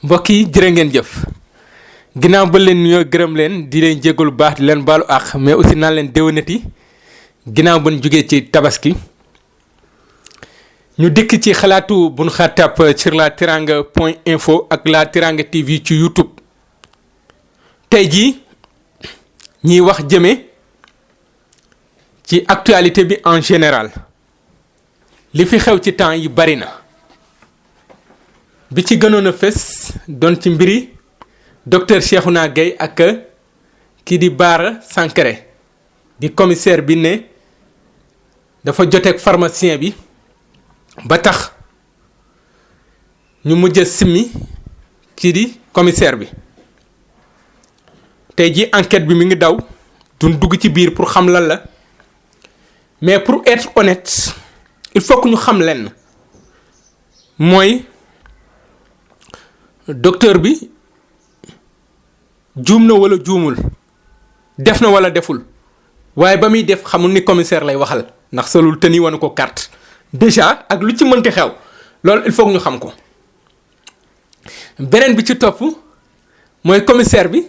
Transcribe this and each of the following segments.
mbokk yi jërë ngeen jëf ginnaaw ba leen nuyoo gërëm leen di leen jégalu baax di leen baalu àq mais aussi naan leen déwénati ginnaaw ba ñu jógee ci tabaski ñu dikk ci xalaatu bu ñu xaatap sur la teranga point info ak la teranga TV ci YouTube tey jii ñiy wax jëme ci actualité bi en général li fi xew ci temps yi bari na. bi ci gënoon a fës doon ci mbiri docteur Cheikhouna Gaye ak kii di Bara Sankaré di commissaire bi ne dafa joteeg pharmacien bi ba tax ñu mujj simmi kii di commissaire bi tey ji enquête bi mi ngi daw duñ dugg ci biir pour xam lan la mais pour être honnête il faut que ñu xam lenn mooy docteur bi juum na wala juumul def na wala deful waaye ba muy def xamul ni commissaire lay waxal ndax solul te ni wane ko carte déjà ak lu ci mënti xew loolu il faut que ñu xam ko beneen bi ci topp mooy commissaire bi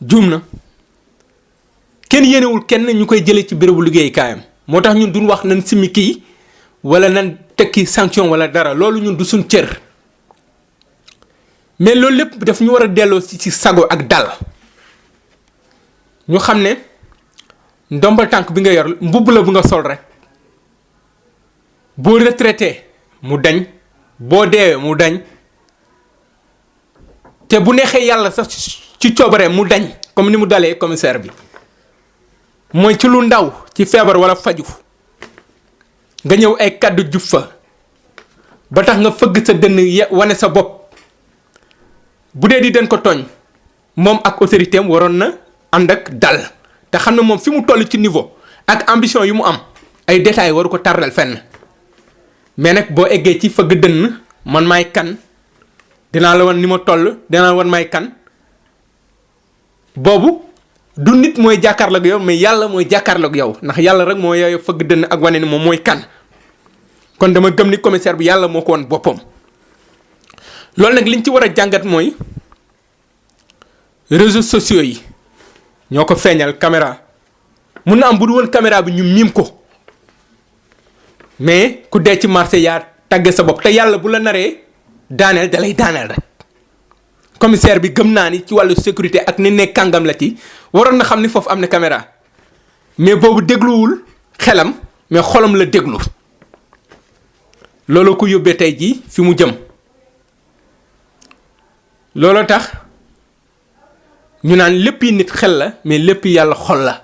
juum na kenn yéenewul kenn ñu koy jëlee ci bérébu liggéeykaayam moo tax ñun duñ wax nañ simi kii wala nan tekki sanction wala dara loolu ñun du suñ cër. mais loolu lépp daf ñu war a delloo ci sago ak dal ñu xam ne ndombal tànk bi nga yor mbubb la bu nga sol rek boo retraité mu dañ boo deewee mu dañ te bu neexee yàlla sax ci coobare mu dañ comme ni mu dalee commissaire bi mooy ci lu ndaw ci feebar wala faju nga ñëw ay kàddu jub fa ba tax nga fëgg sa dënn wane sa bopp bu dee di den ko tooñ moom ak autorité am waroon na ànd ak dal te xam ne moom fi mu toll ci niveau ak ambition yu mu am ay détails waru ko tardal fenn mais nag boo eggee ci fëgg dënn man maay kan dinaa la wan ni ma toll dinaa la wan maay kan boobu du nit mooy jàkkaarloog yow mais yàlla mooy jàkkaarloog yow ndax yàlla rek moo yooyu fëgg dënn ak wane ni moom mooy kan kon dama gëm ni commissaire bi yàlla moo ko wan boppam. loolu nag liñ ci war a jàngat mooy réseaux sociaux yi ñoo ko feeñal caméra mun na am bu du woon caméra bi ñu miim ko mais ku dee ci marché yaa tàgge sa bopp te yàlla bu la naree daaneel da lay daaneel rek commissaire bi gëm naa ni ci wàllu sécurité ak ni ne kàngam la ci waroon na xam ni foofu am na caméra mais boobu dégluwul xelam mais xolam la déglu looloo ko yóbbee tey jii fi mu jëm. looloo tax ñu naan lépp yi nit xel la mais lépp yàlla xol la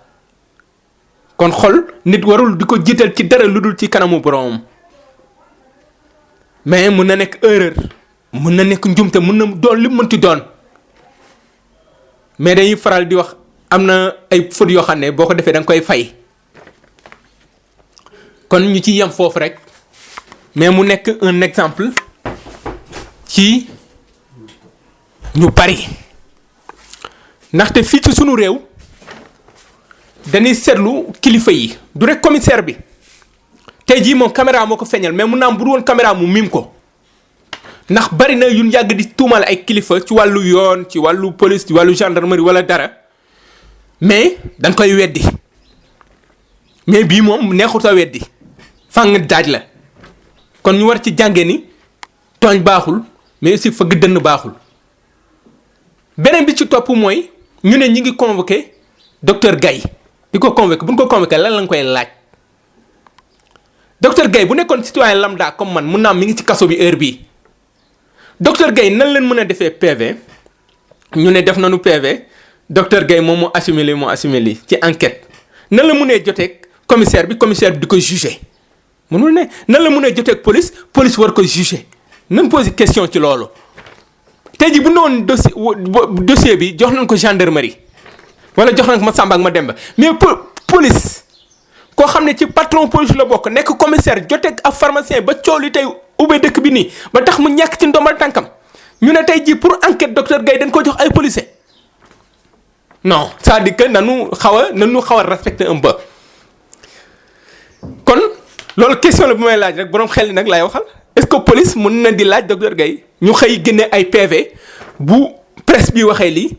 kon xol nit warul di ko jiital ci dara lu dul ci kanamu boromam mais mun na nekk erreur mun na nekk njumte mun na doon li mënti doon mais dañuy faral di wax am na ay fautes yoo xam ne boo ko defee da nga koy fay kon ñu ci yem foofu rek mais mu nekk un exemple ci. ñu bari ndaxte fii ci sunu réew dañuy seetlu kilifa yi du rek commissaire bi tey jii moom caméra moo ko feeñal mais mun naa am bu dul woon caméra mu mim ko ndax bari na yu yàgg di tuumal ay kilifa ci wàllu yoon ci wàllu police ci wàllu gendarmerie wala dara mais dañ koy weddi mais bii moom neexut a weddi fang daaj la kon ñu war ci jànge ni tooñ baaxul mais aussi fëgg dënn baaxul. beneen bi ci topp mooy ñu ne ñi ngi convoqué docteur Gaye di ko convoqué bu ñu ko convoqué lan lañ koy laaj docteur Gaye bu nekkoon citoyen lambda comme man mun naa am mi ngi ci kaso bi heure bii docteur Gaye nan leen mën a defee PV ñu ne def nañu PV docteur Gaye moom moo assumé lii ci enquête nan la mënee joteeg commissaire bi di ko jugé mënul ne nan la mënee joteeg police war ko jugé nan posé question ci loolu. tey jii bu ñu woon dossier bi jox nañ ko gendarmerie wala jox nañ ko ma Samba ak ma Demba mais police koo xam ne ci patron police la bokk nekk commissaire joteeg ak pharmacien ba coow li tey ubbee dëkk bi nii ba tax mu ñàkk ci ndombal tànkam ñu ne tey jii pour enquête docteur Gaye dañ ko jox ay policiers non c'est-à-dire que nanu xaw a respecter un peu kon loolu question la bu may laaj rek borom xel ni nag laay waxal. est-ce que police mën na di laaj docteur Gaye ñu xëy génne ay PV bu presse bi waxee lii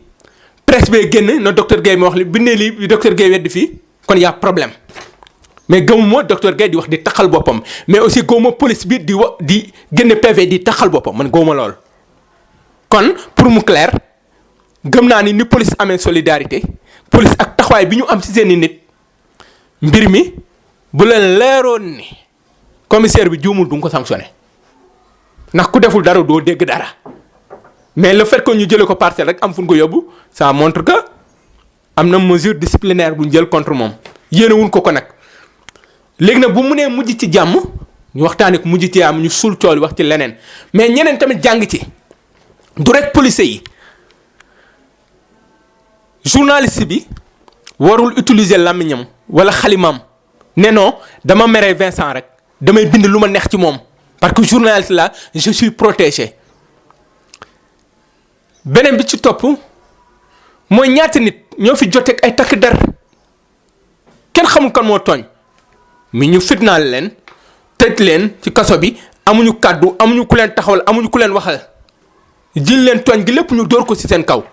presse bee génn na docteur Gaye ma wax li bindee lii docteur Gaye weddi fii kon y a problème mais gëmuma docteur Gaye di wax di taxal boppam mais aussi gëmuma police bi di wax di génne PV di taxal boppam man gëmuma lool. kon pour mu clair gëm naa ni police amee solidarité police ak taxawaay bi ñu am ci seeni nit mbir mi bu leen leeroon ni commissaire bi juumul du nga ko sanctionné ndax ku deful dara doo dégg dara mais le fait que ñu jëlee ko parcelle rek am fu ñu ko yóbbu ça montre que am na mesure disciplinaire bu ñu jël contre moom yéenewuñ ko ko nag léegi nag bu mu nee mujj ci jàmm ñu waxtaanee ko mujj ci am ñu suul tool wax ci leneen mais ñeneen tamit jàng ci du rek policiers yi journaliste bi warul utiliser làmmiñam wala xalimaam ne non dama mere Vincent rek damay bind lu ma neex ci moom parce que journaliste là je suis protégé beneen bi ci topp mooy ñaata nit ñoo fi joteeg ay takk der kenn xamul kan moo tooñ mi ñu fitnaal leen tëj leen ci kaso bi amuñu kàddu amuñu ku leen taxawal amuñu ku leen waxal jël leen tooñ gi lépp ñu dóor ko ci seen kaw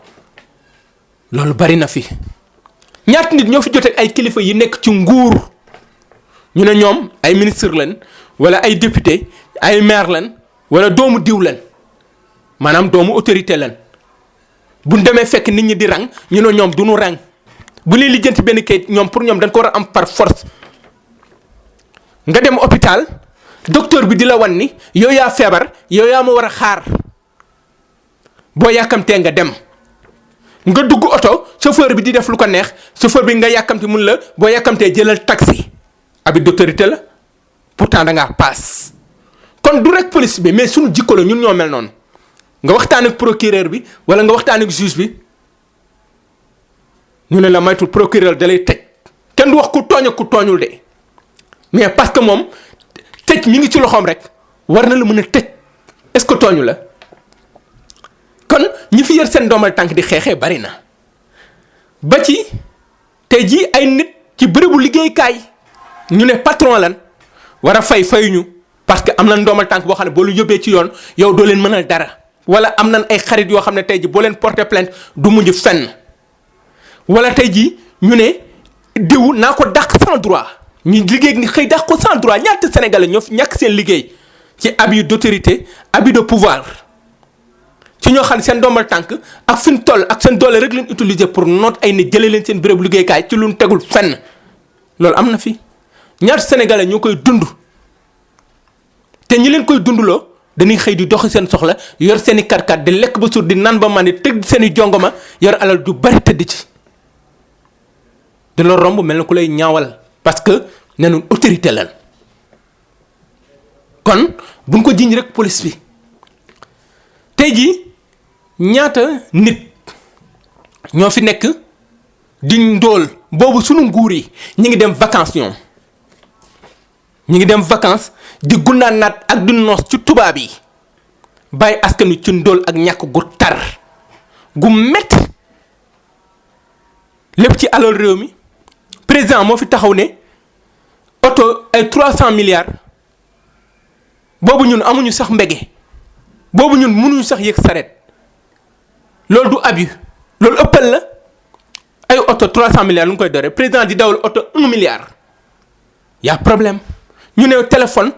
loolu bari na fi ñaata nit ñoo fi joteeg ay kilifa yi nekk ci nguur ñu ne ñoom ay ministre lañ wala ay député ay maire lañ wala doomu diw lañ maanaam doomu autorité lañ bu ñu demee fekk nit ñi di rang ñu ne ñoom du ñu rang bu ñuy lijjanti benn kayit ñoom pour ñoom dañ ko war a am par force nga dem hôpital docteur bi di la wan ni yow yaa feebar yow yaa ma war a xaar boo yàkkamtee nga dem nga dugg oto chauffeur bi di def lu ko neex chauffeur bi nga yàkkamti mun la boo yàkkamtee jëlal taxi habit d'autorité la pourtant da ngaa paas kon du rek police bi mais suñu jikko la ñun ñoo mel noonu nga waxtaan ak procureur bi wala nga waxtaan ak juge bi ñu ne la maytul procureur da lay tëj kenn du wax ku tooñ ak ku tooñul de mais parce que moom tëj mi ngi ci loxoom rek war na la mën a tëj est-ce que tooñu la kon ñi fi yor seen doomal tànk di xeexee bari na ba ci tey jii ay nit ci bërëbu liggéeykaay ñu ne patron lan war a fayuñu parce que am na doomal tànk boo xam ne boo lu yóbbee ci yoon yow doo leen mënal dara wala am nañ ay xarit yoo xam ne tey jii boo leen porter plainte du mujj fenn wala tey jii ñu ne diw naa ko dàq sans droit ñu liggéey ni xëy dàq ko sans droit ñaata sénégalais ñoo fi ñàkk seen liggéey ci abus d'autorité abus de pouvoir ci ñoo xam ne seen doomal tànk ak fi ñu toll ak seen doole rek leen utiliser pour noot ay nit jëlee leen seen béréb liggéeykaay ci lu ñu tegul fenn loolu am na fi ñaata sénégalais ñoo koy dund te ñi leen koy dundloo dañuy xëy di doxi seen soxla yor seen i karkat di lekk ba suur di nan ba màndi tëgg seen i jongoma yor alal du bari tëdd ci di la romb mel na ku lay ñaawal parce que nenu autorité lan kon buñ ko jiñ rek police bi tey jii ñaata nit ñoo fi nekk di ndóol boobu sunu nguur yi ñi ngi dem vacances ñoom ñi ngi dem vacances di gunnaan naat ak di noos ci tubaab yi bàyyi askan wi ci ndóol ak ñàkk gu tar gu métti lépp ci alal réew mi président moo fi taxaw ne oto ay 300 milliards boobu ñun amuñu sax mbege boobu ñun mënuñu sax yëg saret loolu du abus loolu ëppal la ay oto 300 milliards lu ñu koy doree président di dawal oto 1 milliard y a problème ñu ne téléphone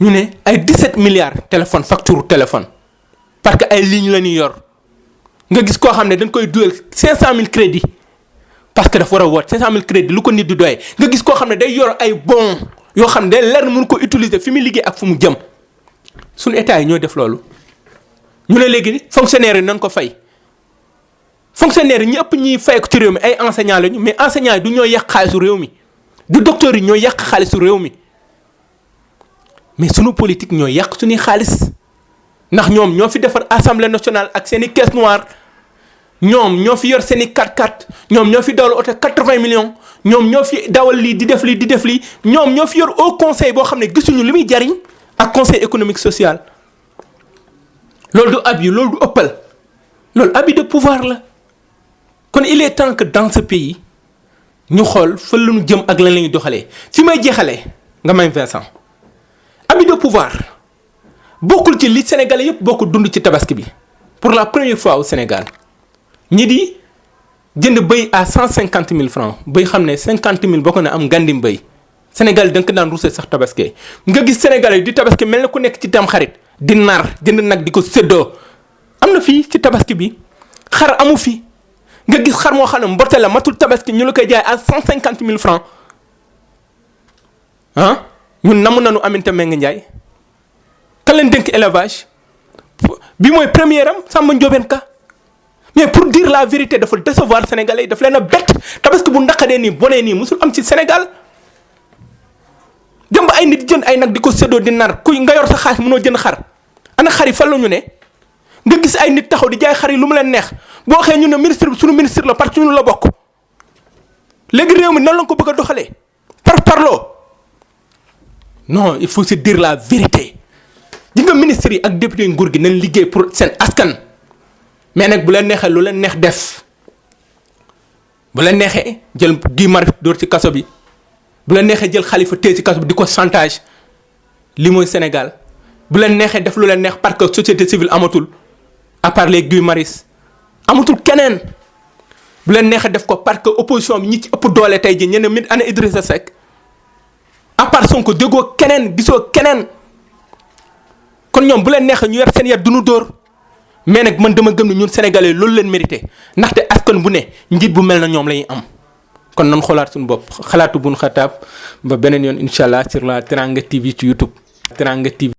ñu ne ay 17 milliards téléphone facture téléphone parce que ay lignes la ñuy yor nga gis koo xam ne dañ koy dugal 500000 crédits parce que dafa war a woot 500000 crédits lu ko nit di doyee nga gis koo xam ne day yor ay bon yoo xam ne day leer mënu ko utiliser fi mu liggéey ak fu mu jëm suñu état yi ñoo def loolu ñu ne léegi fonctionnaire yi nañ ko fay fonctionnaire yi ñu ëpp ñuy fay ko ci réew mi ay enseignants lañu mais enseignants yi du ñoo yàq xaalisu réew mi du docteurs yi ñoo yàq xaalisu réew mi mais sunu politique ñoo yàq suñuy xaalis ndax ñoom ñoo fi defar assemblée nationale ak seen i caisse noire ñoom ñoo fi yor seen i 4x4 ñoom ñoo fi dawal oto 80 millions ñoom ñoo fi dawal lii di def lii ñoom ñoo fi yor au conseil boo xam ne gisuñu li muy jariñ ak conseil économique social loolu du abus loolu du ëppal loolu abus de pouvoir la kon il est temps que dans ce pays ñu xool fa la ñu jëm ak lan la ñuy doxalee fi may jeexalee nga may Vincent abus de pouvoir bokkul ci li Sénégalais yëpp bokk dund ci tabaski bi pour la première fois au Sénégal ñi di jënd bëy à 150 000 francs bëy xam ne 50 000 bokk na am gandim bëy Sénégal da nga ko daan ruuse sax tabaski nga gis Sénégalais di tabaski mel na ku nekk ci tam xarit di nar jënd nag di ko séddoo am na fii ci tabaski bi xar amu fi nga gis xar moo xam ne mbote la matul tabaski ñu la koy jaay à 150 000 francs ah ñun namu nanu Aminata Mbengue Ndiaye ka leen dénk élevage bi mooy première am Samba Ndiobène Ka mais pour dire la vérité dafa décevoir Sénégalais yi daf leen a bett tabaski bu naqadee nii bonee nii musul am ci Sénégal dem ba ay nit jënd ay nag di ko séddoo di nar kuy nga yor sa xaalis mënoo jënd xar ana xar yi fan la ñu ne nga gis ay nit taxaw di jaay xar yi lu mu leen neex boo waxee ñu ne ministre bi suñu ministre la parce que ñun la bokk léegi réew mi nan la ko bëgg a doxalee parloo non il faut se dire la vérité ji nga ministre yi ak député nguur gi nañ liggéey pour seen askan mais nag bu leen neexee lu leen neex def bu leen neexee jël Guy Marius dóor ci kaso bi bu leen neexee jël Khalifa téye ci kaso bi di ko chantage li mooy Sénégal bu leen neexee def lu leen neex parce que société civile amatul à part les Guy Marius amatul keneen bu leen neexee def ko parce que opposition bi ñi ci ëpp doole tey ji ñenn mit ana Idrissa Seck à part Sonko déggoo keneen gisoo keneen kon ñoom bu leen neexee ñu yor seen yar du ñu dóor mais nag man dama gëm ne ñun sénégalais loolu leen mérité ndaxte askan bu ne njiit bu mel na ñoom la ñuy am kon nan xoolaat suñu bopp xalaatu buñ xataab ba beneen yoon incha allah sur la Teranga TV ci YouTube Teranga TV.